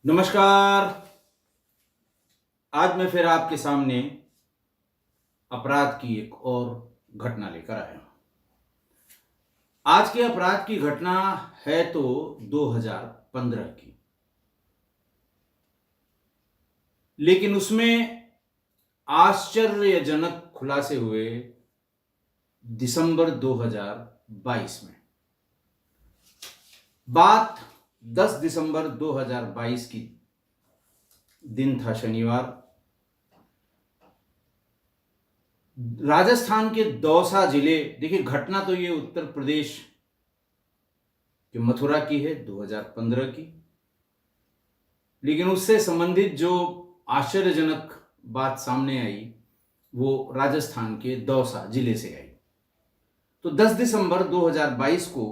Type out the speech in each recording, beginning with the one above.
नमस्कार। आज मैं फिर आपके सामने अपराध की एक और घटना लेकर आया हूं। आज के अपराध की घटना है तो 2015 की, लेकिन उसमें आश्चर्यजनक खुलासे हुए दिसंबर 2022 में। बात 10 दिसंबर 2022 की दिन था, शनिवार। राजस्थान के दौसा जिले, देखिए घटना तो ये उत्तर प्रदेश के मथुरा की है 2015 की, लेकिन उससे संबंधित जो आश्चर्यजनक बात सामने आई वो राजस्थान के दौसा जिले से आई। तो 10 दिसंबर 2022 को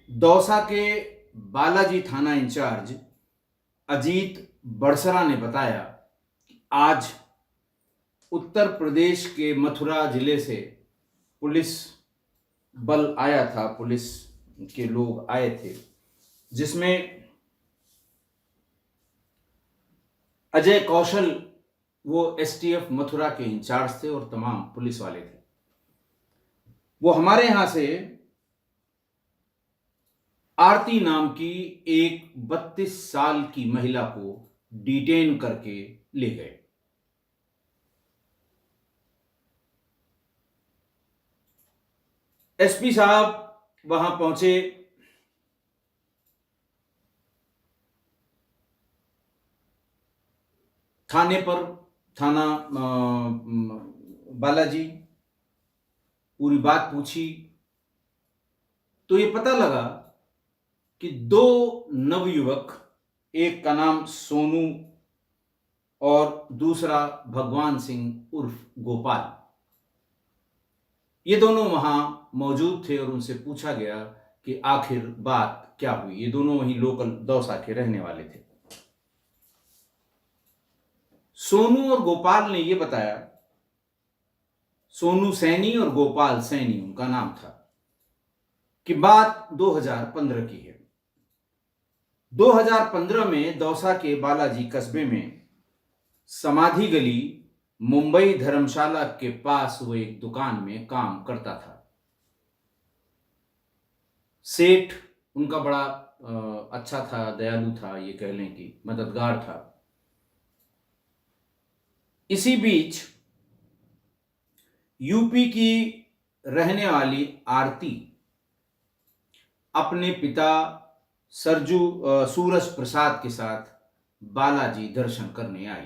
दौसा के बालाजी थाना इंचार्ज अजीत बड़सरा ने बताया कि आज उत्तर प्रदेश के मथुरा जिले से पुलिस बल आया था, पुलिस के लोग आए थे, जिसमें अजय कौशल वो एसटीएफ मथुरा के इंचार्ज थे और तमाम पुलिस वाले थे। वो हमारे यहां से आरती नाम की एक 32 साल की महिला को डिटेन करके ले गए। एसपी साहब वहां पहुंचे। थाने पर, थाना बालाजी, पूरी बात पूछी तो ये पता लगा कि दो नवयुवक, एक का नाम सोनू और दूसरा भगवान सिंह उर्फ गोपाल, ये दोनों वहां मौजूद थे और उनसे पूछा गया कि आखिर बात क्या हुई। ये दोनों वहीं लोकल दौसा के रहने वाले थे। सोनू और गोपाल ने यह बताया, सोनू सैनी और गोपाल सैनी उनका नाम था, कि बात 2015 की है। 2015 में दौसा के बालाजी कस्बे में समाधि गली मुंबई धर्मशाला के पास वो एक दुकान में काम करता था। सेठ उनका बड़ा अच्छा था, दयालु था, ये कह लें कि मददगार था। इसी बीच यूपी की रहने वाली आरती अपने पिता सूरज प्रसाद के साथ बालाजी दर्शन करने आई।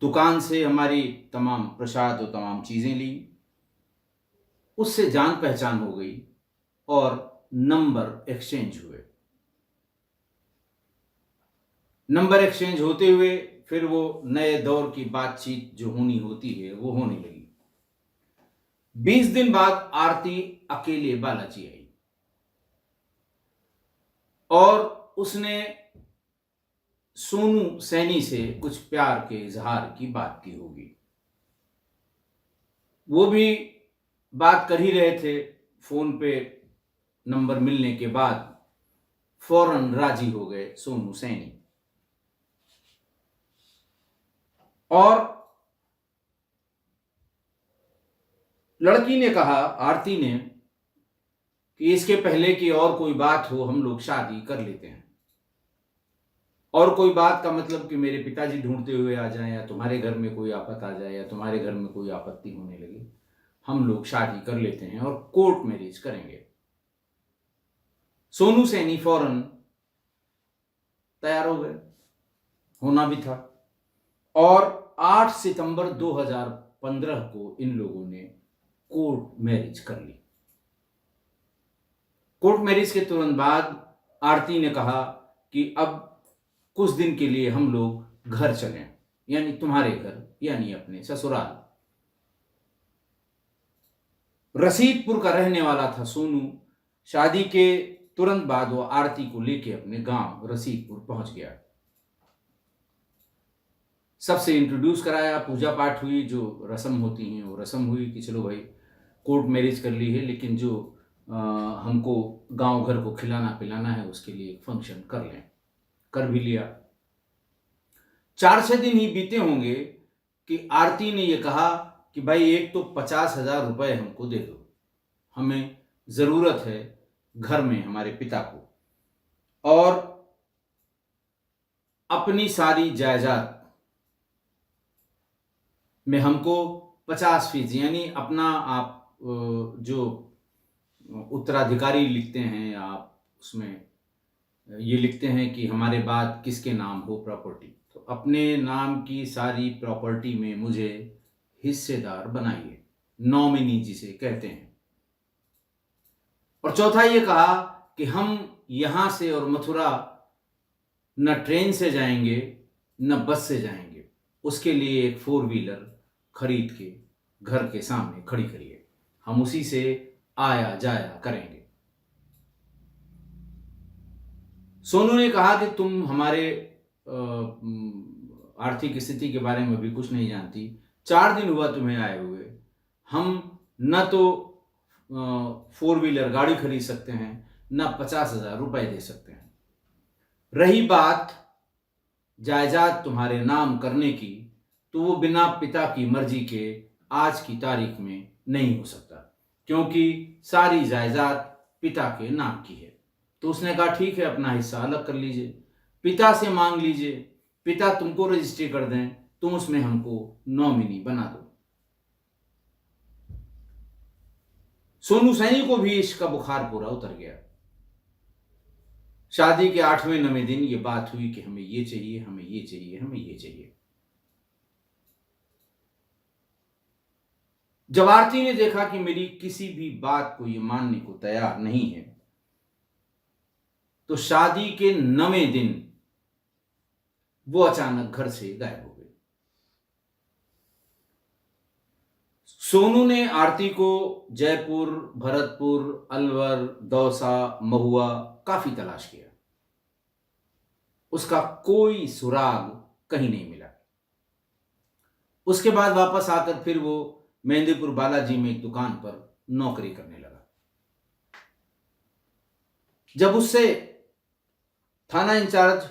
दुकान से हमारी तमाम प्रसाद और तमाम चीजें ली, उससे जान पहचान हो गई और नंबर एक्सचेंज हुए। नंबर एक्सचेंज होते हुए फिर वो नए दौर की बातचीत जो होनी होती है वो होने लगी। 20 दिन बाद आरती अकेले बालाजी आई और उसने सोनू सैनी से कुछ प्यार के इजहार की बात की होगी। वो भी बात कर ही रहे थे, फोन पे नंबर मिलने के बाद फौरन राजी हो गए सोनू सैनी। और लड़की ने कहा, आरती ने, कि इसके पहले कि और कोई बात हो हम लोग शादी कर लेते हैं। और कोई बात का मतलब कि मेरे पिताजी ढूंढते हुए आ जाएं, या तुम्हारे घर में कोई आफत आ जाए, या तुम्हारे घर में कोई आपत्ति होने लगे, हम लोग शादी कर लेते हैं और कोर्ट मैरिज करेंगे। सोनू सैनी फौरन तैयार हो गए, होना भी था। और 8 सितंबर 2015 को इन लोगों ने कोर्ट मैरिज कर ली। कोर्ट मैरिज के तुरंत बाद आरती ने कहा कि अब कुछ दिन के लिए हम लोग घर चलें, यानी तुम्हारे घर, यानी अपने ससुराल। रसीदपुर का रहने वाला था सोनू। शादी के तुरंत बाद वो आरती को लेके अपने गांव रसीदपुर पहुंच गया। सबसे इंट्रोड्यूस कराया, पूजा पाठ हुई, जो रस्म होती हैं वो रस्म हुई कि चलो भाई कोर्ट मैरिज कर ली है, लेकिन जो हमको गांव घर को खिलाना पिलाना है, उसके लिए एक फंक्शन कर लें। कर भी लिया। 4-6 दिन ही बीते होंगे कि आरती ने यह कहा कि भाई एक तो 50,000 रुपए हमको दे दो, हमें जरूरत है घर में हमारे पिता को, और अपनी सारी जायदाद में हमको 50% यानी अपना, आप जो उत्तराधिकारी लिखते हैं, आप उसमें ये लिखते हैं कि हमारे बाद किसके नाम हो प्रॉपर्टी, तो अपने नाम की सारी प्रॉपर्टी में मुझे हिस्सेदार बनाइए, नॉमिनी जिसे कहते हैं। और चौथा ये कहा कि हम यहां से और मथुरा न ट्रेन से जाएंगे न बस से जाएंगे, उसके लिए एक 4 व्हीलर खरीद के घर के सामने खड़ी करिए, हम उसी से आया जाया करेंगे। सोनू ने कहा कि तुम हमारे आर्थिक स्थिति के बारे में भी कुछ नहीं जानती, 4 दिन हुआ तुम्हें आए हुए, हम न तो 4 व्हीलर गाड़ी खरीद सकते हैं न 50,000 रुपए दे सकते हैं। रही बात जायदाद तुम्हारे नाम करने की, तो वो बिना पिता की मर्जी के आज की तारीख में नहीं हो सकता, क्योंकि सारी जायदाद पिता के नाम की है। तो उसने कहा ठीक है, अपना हिस्सा अलग कर लीजिए, पिता से मांग लीजिए, पिता तुमको रजिस्ट्री कर दें, तुम उसमें हमको नॉमिनी बना दो। सोनू सैनी को भी इसका बुखार पूरा उतर गया। शादी के 8वें-9वें दिन ये बात हुई कि हमें ये चाहिए, हमें ये चाहिए, हमें ये चाहिए। जब आरती ने देखा कि मेरी किसी भी बात को ये मानने को तैयार नहीं है, तो शादी के 9वें दिन वो अचानक घर से गायब हो गई। सोनू ने आरती को जयपुर, भरतपुर, अलवर, दौसा, महुआ काफी तलाश किया, उसका कोई सुराग कहीं नहीं मिला। उसके बाद वापस आकर फिर वो मेहंदीपुर बालाजी में एक दुकान पर नौकरी करने लगा। जब उससे थाना इंचार्ज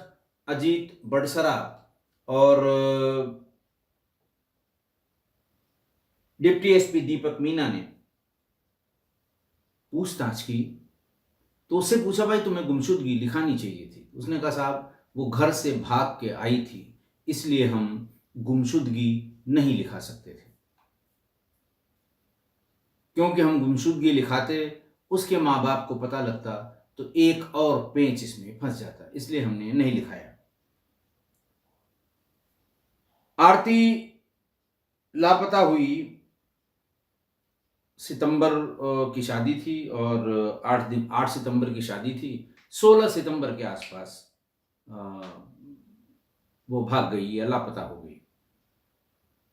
अजीत बड़सरा और डिप्टी एसपी दीपक मीना ने पूछताछ की, तो उससे पूछा भाई तुम्हें गुमशुदगी लिखानी चाहिए थी। उसने कहा साहब वो घर से भाग के आई थी, इसलिए हम गुमशुदगी नहीं लिखा सकते थे, क्योंकि हम गुमशुदगी लिखाते उसके माँ बाप को पता लगता तो एक और पेंच इसमें फंस जाता, इसलिए हमने नहीं लिखाया। आरती लापता हुई सितंबर की शादी थी, और 8 सितंबर की शादी थी। 16 सितंबर के आसपास वो भाग गई या लापता हो गई,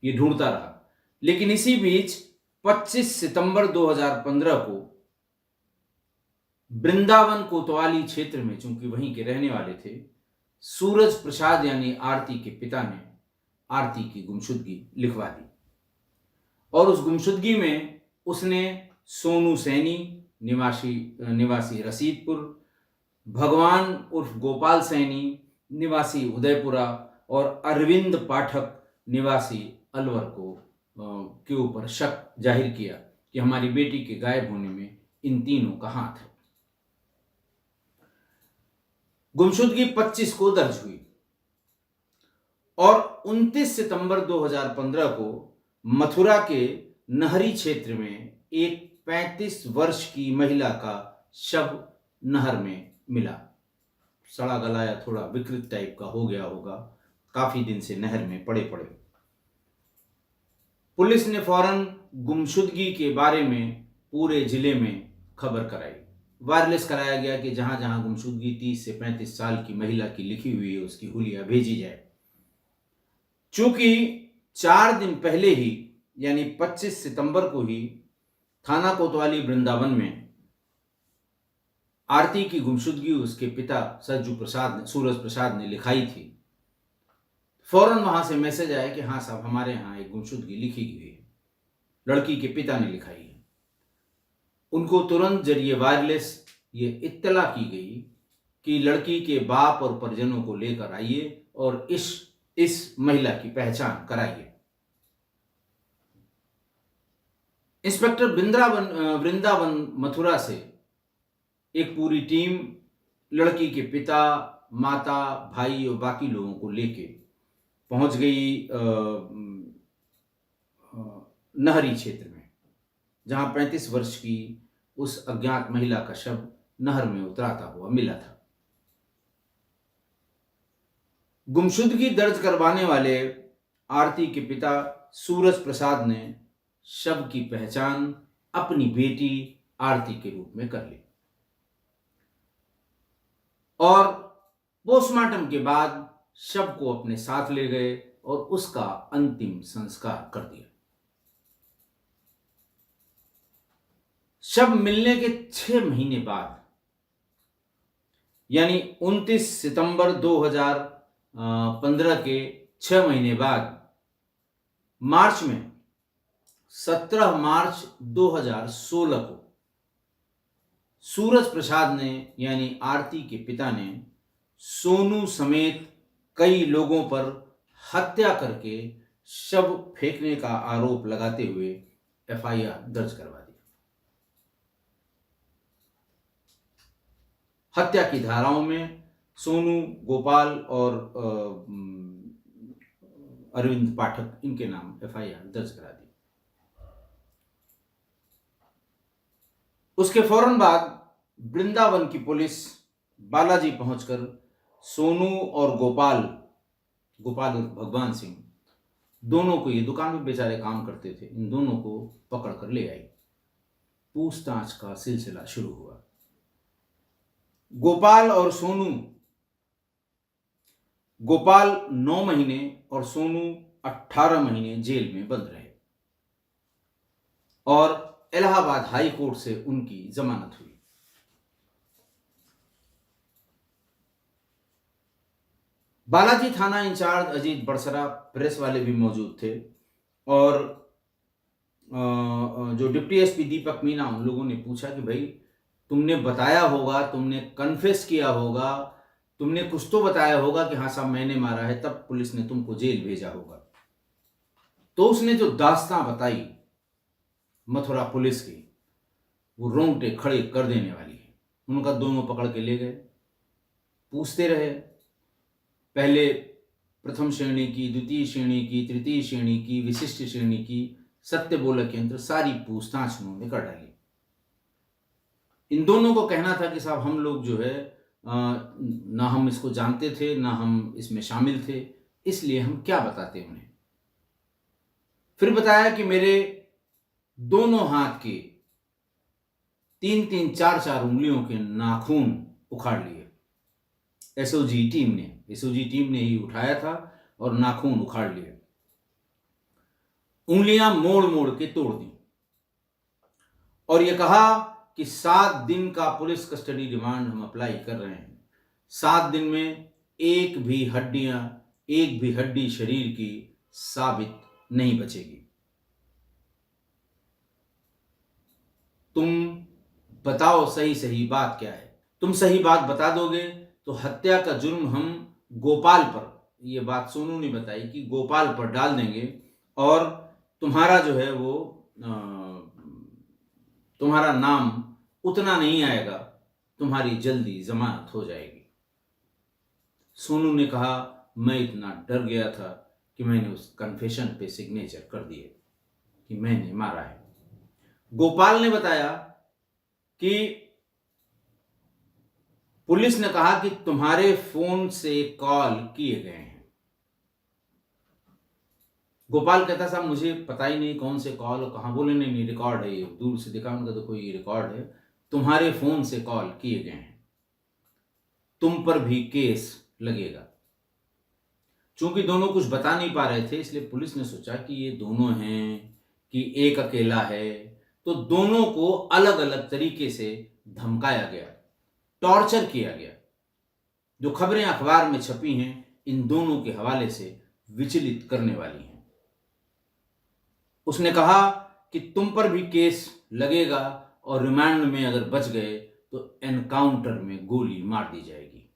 ये ढूंढता रहा। लेकिन इसी बीच 25 सितंबर 2015 को वृंदावन कोतवाली क्षेत्र में, चूंकि वहीं के रहने वाले थे, सूरज प्रसाद यानी आरती के पिता ने आरती की गुमशुदगी लिखवा दी, और उस गुमशुदगी में उसने सोनू सैनी निवासी रसीदपुर, भगवान उर्फ गोपाल सैनी निवासी उदयपुरा और अरविंद पाठक निवासी अलवर को के ऊपर शक जाहिर किया कि हमारी बेटी के गायब होने में इन तीनों का हाथ है। गुमशुदगी 25 को दर्ज हुई, और 29 सितंबर 2015 को मथुरा के नहरी क्षेत्र में एक 35 वर्ष की महिला का शव नहर में मिला। सड़ा गला या थोड़ा विकृत टाइप का हो गया होगा, काफी दिन से नहर में पड़े पड़े। पुलिस ने फौरन गुमशुदगी के बारे में पूरे जिले में खबर कराई, वायरलेस कराया गया कि जहां जहां गुमशुदगी 30 से 35 साल की महिला की लिखी हुई है उसकी हुलिया भेजी जाए। चूंकि 4 दिन पहले ही यानी 25 सितंबर को ही थाना कोतवाली वृंदावन में आरती की गुमशुदगी उसके पिता सूरज प्रसाद ने लिखाई थी। फौरन वहां से मैसेज आया कि हाँ साहब, हमारे यहाँ एक गुमशुदगी लिखी गई है, लड़की के पिता ने लिखाई है। उनको तुरंत जरिए वायरलेस ये इत्तला की गई कि लड़की के बाप और परिजनों को लेकर आइए और इस महिला की पहचान कराइए। इंस्पेक्टर वृंदावन मथुरा से एक पूरी टीम लड़की के पिता, माता, भाई और बाकी लोगों को लेके पहुंच गई नहरी क्षेत्र में, जहां 35 वर्ष की उस अज्ञात महिला का शव नहर में उतराता हुआ मिला था। गुमशुदगी दर्ज करवाने वाले आरती के पिता सूरज प्रसाद ने शव की पहचान अपनी बेटी आरती के रूप में कर ली और पोस्टमार्टम के बाद शव को अपने साथ ले गए और उसका अंतिम संस्कार कर दिया। शव मिलने के 6 महीने बाद यानी 29 सितंबर 2015 के 6 महीने बाद मार्च में 17 मार्च 2016 को सूरज प्रसाद ने यानी आरती के पिता ने सोनू समेत कई लोगों पर हत्या करके शव फेंकने का आरोप लगाते हुए एफआईआर दर्ज करवा दी। हत्या की धाराओं में सोनू, गोपाल और अरविंद पाठक, इनके नाम एफआईआर दर्ज करा दी। उसके फौरन बाद वृंदावन की पुलिस बालाजी पहुंचकर सोनू और गोपाल भगवान सिंह दोनों को, ये दुकान में बेचारे काम करते थे, इन दोनों को पकड़ कर ले आई। पूछताछ का सिलसिला शुरू हुआ। गोपाल 9 महीने और सोनू 18 महीने जेल में बंद रहे और इलाहाबाद हाई कोर्ट से उनकी जमानत हुई। बालाजी थाना इंचार्ज अजीत बड़सरा, प्रेस वाले भी मौजूद थे और जो डिप्टी एसपी दीपक मीना, उन लोगों ने पूछा कि भाई तुमने बताया होगा, तुमने कन्फेस किया होगा, तुमने कुछ तो बताया होगा कि हाँ साहब मैंने मारा है, तब पुलिस ने तुमको जेल भेजा होगा। तो उसने जो दास्तां बताई मथुरा पुलिस की, वो रोंगटे खड़े कर देने वाली है। उनका दोनों पकड़ के ले गए, पूछते रहे, पहले प्रथम श्रेणी की, द्वितीय श्रेणी की, तृतीय श्रेणी की, विशिष्ट श्रेणी की, सत्य बोलक यंत्र, सारी पूछताछ उन्होंने कर डाली। इन दोनों को कहना था कि साहब हम लोग जो है ना हम इसको जानते थे, ना हम इसमें शामिल थे, इसलिए हम क्या बताते उन्हें। फिर बताया कि मेरे दोनों हाथ के 3-3, 4-4 उंगलियों के नाखून उखाड़ लिए। एसओजी टीम ने ही उठाया था और नाखून उखाड़ लिए, उंगलियां मोड़ मोड़ के तोड़ दी और यह कहा कि 7 दिन का पुलिस कस्टडी रिमांड हम अप्लाई कर रहे हैं। 7 दिन में एक भी हड्डी शरीर की साबित नहीं बचेगी। तुम बताओ सही बात क्या है। तुम सही बात बता दोगे तो हत्या का जुर्म हम गोपाल पर, ये बात सोनू ने बताई, कि गोपाल पर डाल देंगे और तुम्हारा जो है वो तुम्हारा नाम उतना नहीं आएगा, तुम्हारी जल्दी जमानत हो जाएगी। सोनू ने कहा मैं इतना डर गया था कि मैंने उस कन्फेशन पे सिग्नेचर कर दिए कि मैंने मारा है। गोपाल ने बताया कि पुलिस ने कहा कि तुम्हारे फोन से कॉल किए गए हैं। गोपाल कहता साहब मुझे पता ही नहीं कौन से कॉल और कहां। बोले नहीं, रिकॉर्ड है, ये दूर से दिखा, उनका देखो ये रिकॉर्ड है, तुम्हारे फोन से कॉल किए गए हैं, तुम पर भी केस लगेगा। चूंकि दोनों कुछ बता नहीं पा रहे थे, इसलिए पुलिस ने सोचा कि ये दोनों हैं कि एक अकेला है, तो दोनों को अलग अलग तरीके से धमकाया गया, टॉर्चर किया गया। जो खबरें अखबार में छपी हैं इन दोनों के हवाले से विचलित करने वाली हैं। उसने कहा कि तुम पर भी केस लगेगा और रिमांड में अगर बच गए तो एनकाउंटर में गोली मार दी जाएगी।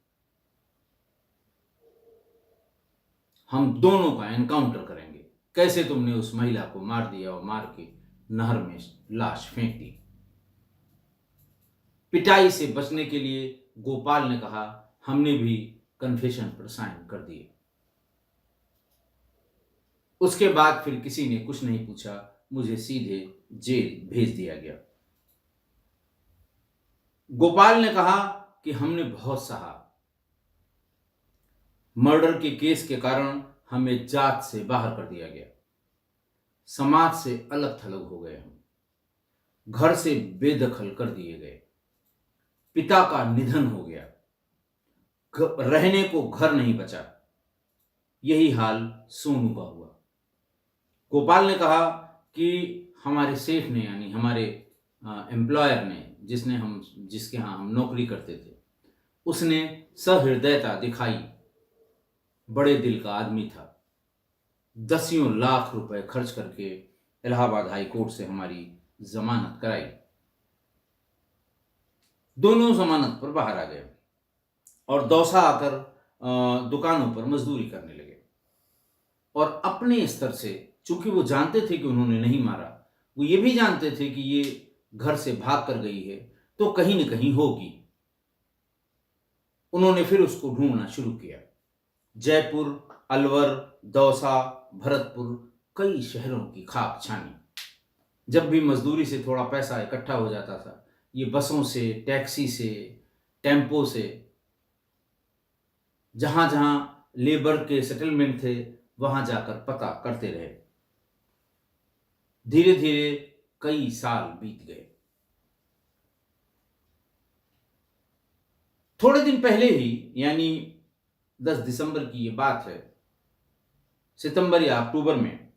हम दोनों का एनकाउंटर करेंगे। कैसे तुमने उस महिला को मार दिया और मार के नहर में लाश फेंक दी। पिटाई से बचने के लिए गोपाल ने कहा, हमने भी कन्फेशन पर साइन कर दिए। उसके बाद फिर किसी ने कुछ नहीं पूछा, मुझे सीधे जेल भेज दिया गया। गोपाल ने कहा कि हमने बहुत सहा। मर्डर के केस के कारण हमें जात से बाहर कर दिया गया, समाज से अलग थलग हो गए, हम घर से बेदखल कर दिए गए, पिता का निधन हो गया, रहने को घर नहीं बचा। यही हाल सोनू का हुआ। गोपाल ने कहा कि हमारे सेठ ने, यानी हमारे एम्प्लॉयर ने, जिसके यहाँ हम नौकरी करते थे, उसने सहृदयता दिखाई। बड़े दिल का आदमी था। दसियों लाख रुपए खर्च करके इलाहाबाद हाई कोर्ट से हमारी जमानत कराई। दोनों जमानत पर बाहर आ गए और दौसा आकर दुकानों पर मजदूरी करने लगे। और अपने स्तर से, चूंकि वो जानते थे कि उन्होंने नहीं मारा, वो ये भी जानते थे कि ये घर से भाग कर गई है तो कहीं न कहीं होगी। उन्होंने फिर उसको ढूंढना शुरू किया। जयपुर, अलवर, दौसा, भरतपुर, कई शहरों की खाक छानी। जब भी मजदूरी से थोड़ा पैसा इकट्ठा हो जाता था, ये बसों से, टैक्सी से, टेम्पो से, जहां जहां लेबर के सेटलमेंट थे वहां जाकर पता करते रहे। धीरे धीरे कई साल बीत गए। थोड़े दिन पहले ही, यानी 10 दिसंबर की ये बात है, सितंबर या अक्टूबर में,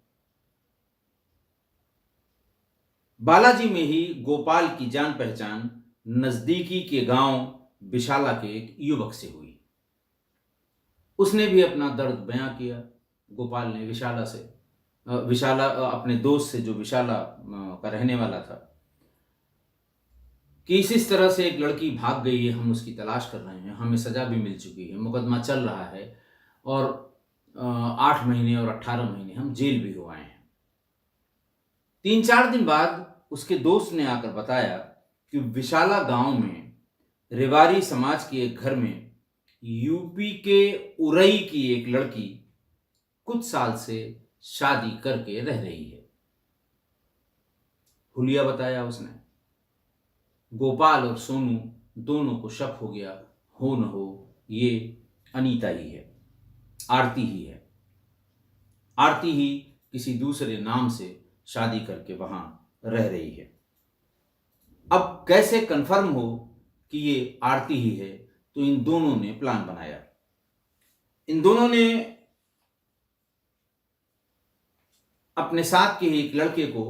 बालाजी में ही गोपाल की जान पहचान नजदीकी के गांव विशाला के एक युवक से हुई। उसने भी अपना दर्द बयां किया। गोपाल ने विशाला अपने दोस्त से, जो विशाला का रहने वाला था, कि इस तरह से एक लड़की भाग गई है, हम उसकी तलाश कर रहे हैं, हमें सजा भी मिल चुकी है, मुकदमा चल रहा है और 8 महीने और 18 महीने हम जेल भी हो आए हैं। 3-4 दिन बाद उसके दोस्त ने आकर बताया कि विशाला गांव में रेवारी समाज के एक घर में यूपी के उरई की एक लड़की कुछ साल से शादी करके रह रही है। हुलिया बताया उसने। गोपाल और सोनू दोनों को शक हो गया, हो न हो ये अनीता ही है, आरती ही है। आरती ही किसी दूसरे नाम से शादी करके वहां रह रही है। अब कैसे कंफर्म हो कि ये आरती ही है, तो इन दोनों ने प्लान बनाया। इन दोनों ने अपने साथ के एक लड़के को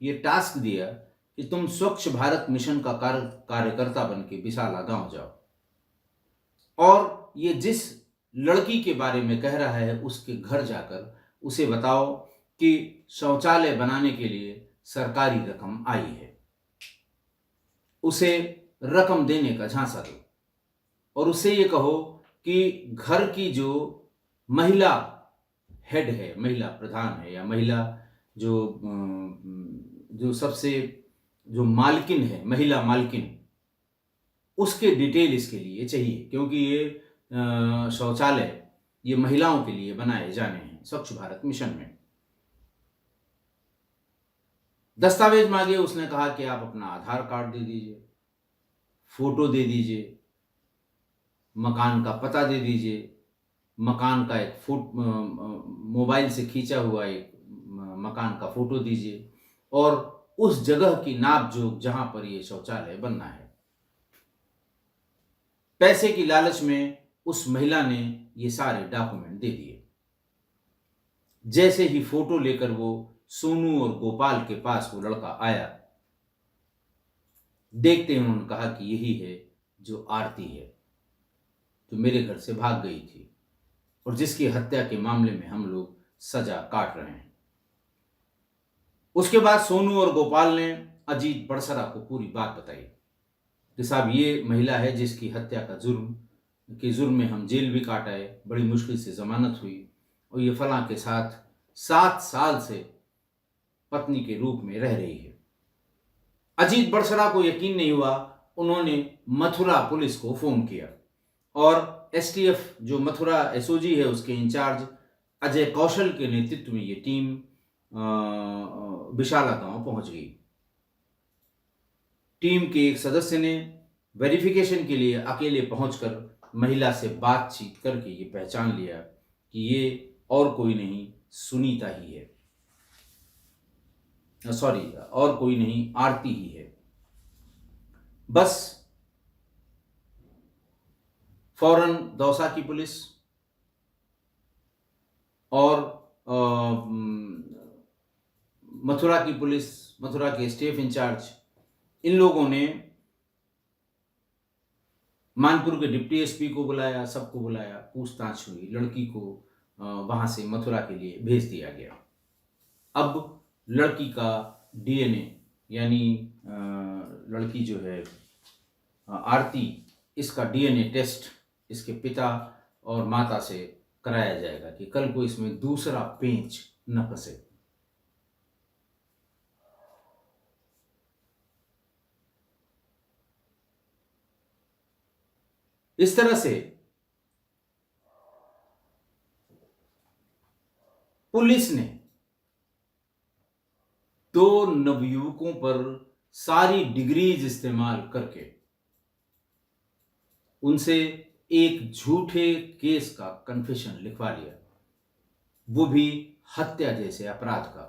ये टास्क दिया कि तुम स्वच्छ भारत मिशन का कार्यकर्ता बन के विशाला गांव जाओ और ये जिस लड़की के बारे में कह रहा है उसके घर जाकर उसे बताओ कि शौचालय बनाने के लिए सरकारी रकम आई है। उसे रकम देने का झांसा दो और उससे ये कहो कि घर की जो महिला हेड है, महिला प्रधान है, या महिला जो सबसे जो मालकिन है, महिला मालकिन, उसके डिटेल इसके लिए चाहिए, क्योंकि ये शौचालय ये महिलाओं के लिए बनाए जाने हैं स्वच्छ भारत मिशन में। दस्तावेज मांगे। उसने कहा कि आप अपना आधार कार्ड दे दीजिए, फोटो दे दीजिए, मकान का पता दे दीजिए, मकान का एक मोबाइल से खींचा हुआ एक मकान का फोटो दीजिए और उस जगह की नाप जोख जहां पर ये शौचालय बनना है। पैसे की लालच में उस महिला ने ये सारे डॉक्यूमेंट दे दिए। जैसे ही फोटो लेकर वो सोनू और गोपाल के पास वो लड़का आया, देखते ही उन्होंने कहा कि यही है जो आरती है, जो मेरे घर से भाग गई थी और जिसकी हत्या के मामले में हम लोग सजा काट रहे हैं। उसके बाद सोनू और गोपाल ने अजीत बड़सरा को पूरी बात बताई कि साहब ये महिला है जिसकी हत्या का जुर्म में हम जेल भी काट आए, बड़ी मुश्किल से जमानत हुई और ये फलां के साथ 7 साल से पत्नी के रूप में रह रही है। अजीत बड़सरा को यकीन नहीं हुआ, उन्होंने मथुरा पुलिस को फोन किया और एसटीएफ जो मथुरा एसओजी है उसके इंचार्ज अजय कौशल के नेतृत्व में ये टीम विशाला गांव पहुंच गई। टीम के एक सदस्य ने वेरिफिकेशन के लिए अकेले पहुंचकर महिला से बातचीत करके ये पहचान लिया कि ये और कोई नहीं सुनीता ही है, और कोई नहीं आरती ही है। बस फौरन दौसा की पुलिस और मथुरा की पुलिस, मथुरा के स्टेफ इंचार्ज, इन लोगों ने मानपुर के डिप्टी एसपी को बुलाया, सबको बुलाया, पूछताछ हुई, लड़की को वहां से मथुरा के लिए भेज दिया गया। अब लड़की का डीएनए यानी लड़की जो है आरती, इसका डीएनए टेस्ट इसके पिता और माता से कराया जाएगा कि कल को इसमें दूसरा पेंच न फंसे। इस तरह से पुलिस ने 2 नवयुवकों पर सारी डिग्रीज इस्तेमाल करके उनसे एक झूठे केस का कन्फेशन लिखवा लिया, वो भी हत्या जैसे अपराध का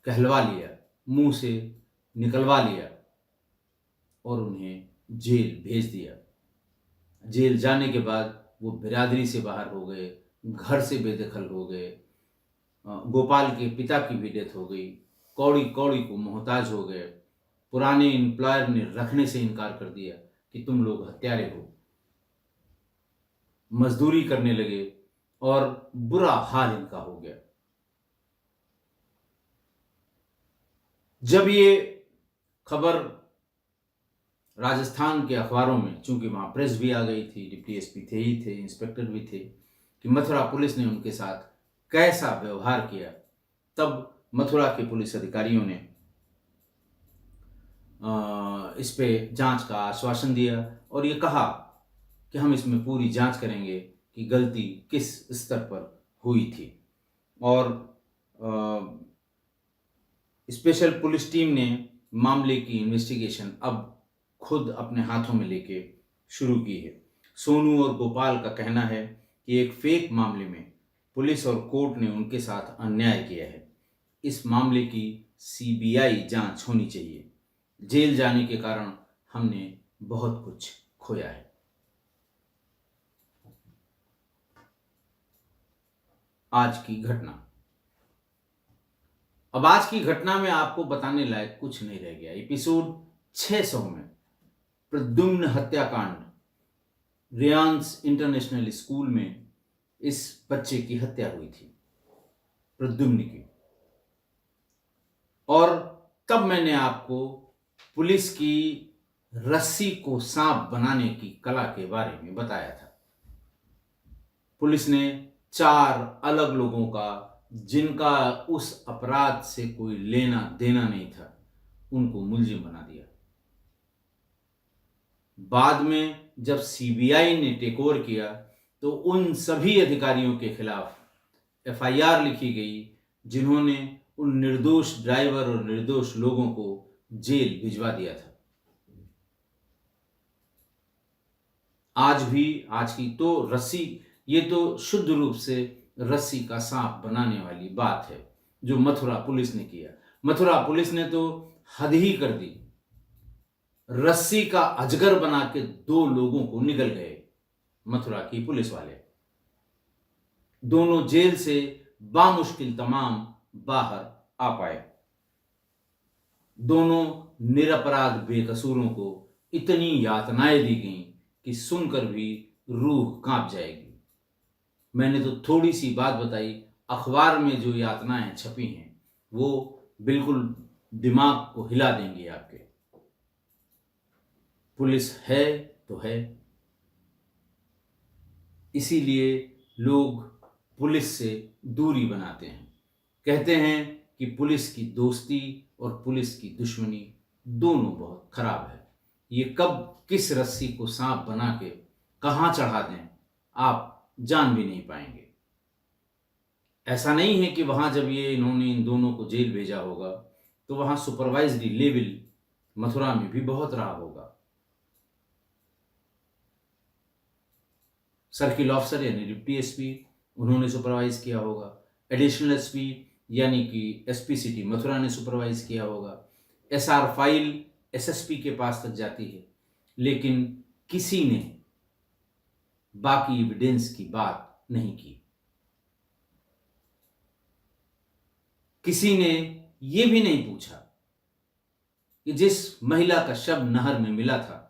कहलवा लिया, मुंह से निकलवा लिया और उन्हें जेल भेज दिया। जेल जाने के बाद वो बिरादरी से बाहर हो गए, घर से बेदखल हो गए, गोपाल के पिता की भी डेथ हो गई, कौड़ी कौड़ी को मोहताज हो गए। पुराने एम्प्लॉयर ने रखने से इनकार कर दिया कि तुम लोग हत्यारे हो, मजदूरी करने लगे और बुरा हाल इनका हो गया। जब ये खबर राजस्थान के अखबारों में, चूंकि वहां प्रेस भी आ गई थी, डिप्टी एसपी थे ही थे, इंस्पेक्टर भी थे, कि मथुरा पुलिस ने उनके साथ कैसा व्यवहार किया, तब मथुरा के पुलिस अधिकारियों ने इस पे जांच का आश्वासन दिया और ये कहा कि हम इसमें पूरी जांच करेंगे कि गलती किस स्तर पर हुई थी। और स्पेशल पुलिस टीम ने मामले की इन्वेस्टिगेशन अब खुद अपने हाथों में लेके शुरू की है। सोनू और गोपाल का कहना है कि एक फेक मामले में पुलिस और कोर्ट ने उनके साथ अन्याय किया है। इस मामले की सीबीआई जांच होनी चाहिए। जेल जाने के कारण हमने बहुत कुछ खोया है। आज की घटना। अब आज की घटना में आपको बताने लायक कुछ नहीं रह गया। एपिसोड 600 में प्रद्युम्न हत्याकांड, रियांस इंटरनेशनल स्कूल में इस बच्चे की हत्या हुई थी, प्रद्युम्न की। और तब मैंने आपको पुलिस की रस्सी को सांप बनाने की कला के बारे में बताया था। पुलिस ने 4 अलग लोगों का, जिनका उस अपराध से कोई लेना देना नहीं था, उनको मुलजिम बना दिया। बाद में जब सीबीआई ने टेक ओवर किया तो उन सभी अधिकारियों के खिलाफ एफआईआर लिखी गई जिन्होंने उन निर्दोष ड्राइवर और निर्दोष लोगों को जेल भिजवा दिया था। आज भी, आज की तो रस्सी, ये तो शुद्ध रूप से रस्सी का सांप बनाने वाली बात है जो मथुरा पुलिस ने किया। मथुरा पुलिस ने तो हद ही कर दी। रस्सी का अजगर बना के 2 लोगों को निकल गए मथुरा की पुलिस वाले। दोनों जेल से बामुश्किल तमाम बाहर आ पाए। दोनों निरपराध बेकसूरों को इतनी यातनाएं दी गईं कि सुनकर भी रूह कांप जाएगी। मैंने तो थोड़ी सी बात बताई, अखबार में जो यातनाएं छपी हैं वो बिल्कुल दिमाग को हिला देंगे आपके। पुलिस है तो है, इसीलिए लोग पुलिस से दूरी बनाते हैं। कहते हैं कि पुलिस की दोस्ती और पुलिस की दुश्मनी दोनों बहुत खराब है। ये कब किस रस्सी को सांप बना के कहाँ चढ़ा दें आप जान भी नहीं पाएंगे। ऐसा नहीं है कि वहां जब इन्होंने इन दोनों को जेल भेजा होगा तो वहां सुपरवाइज्ड लेवल मथुरा में भी बहुत रहा होगा। सर्किल ऑफिसर यानी डिप्टी एसपी उन्होंने सुपरवाइज किया होगा, एडिशनल एसपी यानी कि एसपी सिटी मथुरा ने सुपरवाइज किया होगा, एसआर फाइल एसएसपी के पास तक जाती है, लेकिन किसी ने बाकी एविडेंस की बात नहीं की। किसी ने यह भी नहीं पूछा कि जिस महिला का शव नहर में मिला था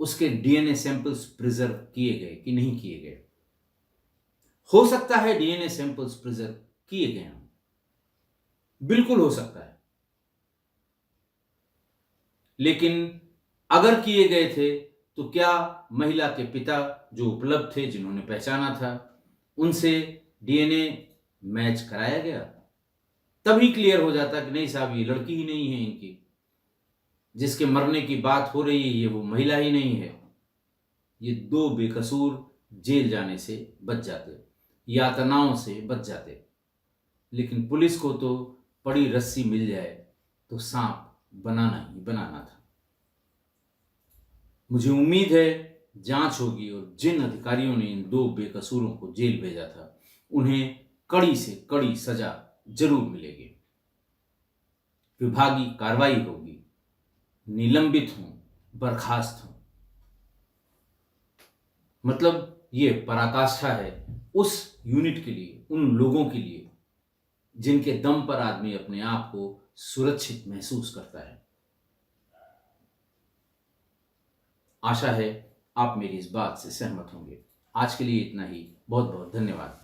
उसके डीएनए सैंपल्स प्रिजर्व किए गए कि नहीं किए गए। हो सकता है डीएनए सैंपल्स प्रिजर्व किए गए हों, बिल्कुल हो सकता है, लेकिन अगर किए गए थे तो क्या महिला के पिता जो उपलब्ध थे, जिन्होंने पहचाना था, उनसे डीएनए मैच कराया गया? तभी क्लियर हो जाता कि नहीं साहब ये लड़की ही नहीं है, इनकी जिसके मरने की बात हो रही है ये वो महिला ही नहीं है। ये दो बेकसूर जेल जाने से बच जाते, यातनाओं से बच जाते। लेकिन पुलिस को तो पड़ी रस्सी मिल जाए तो सांप बनाना ही बनाना था। मुझे उम्मीद है जांच होगी और जिन अधिकारियों ने इन दो बेकसूरों को जेल भेजा था उन्हें कड़ी से कड़ी सजा जरूर मिलेगी, विभागीय कार्रवाई होगी, निलंबित हों, बर्खास्त हों। मतलब ये पराकाष्ठा है उस यूनिट के लिए, उन लोगों के लिए जिनके दम पर आदमी अपने आप को सुरक्षित महसूस करता है। आशा है आप मेरी इस बात से सहमत होंगे। आज के लिए इतना ही। बहुत बहुत धन्यवाद।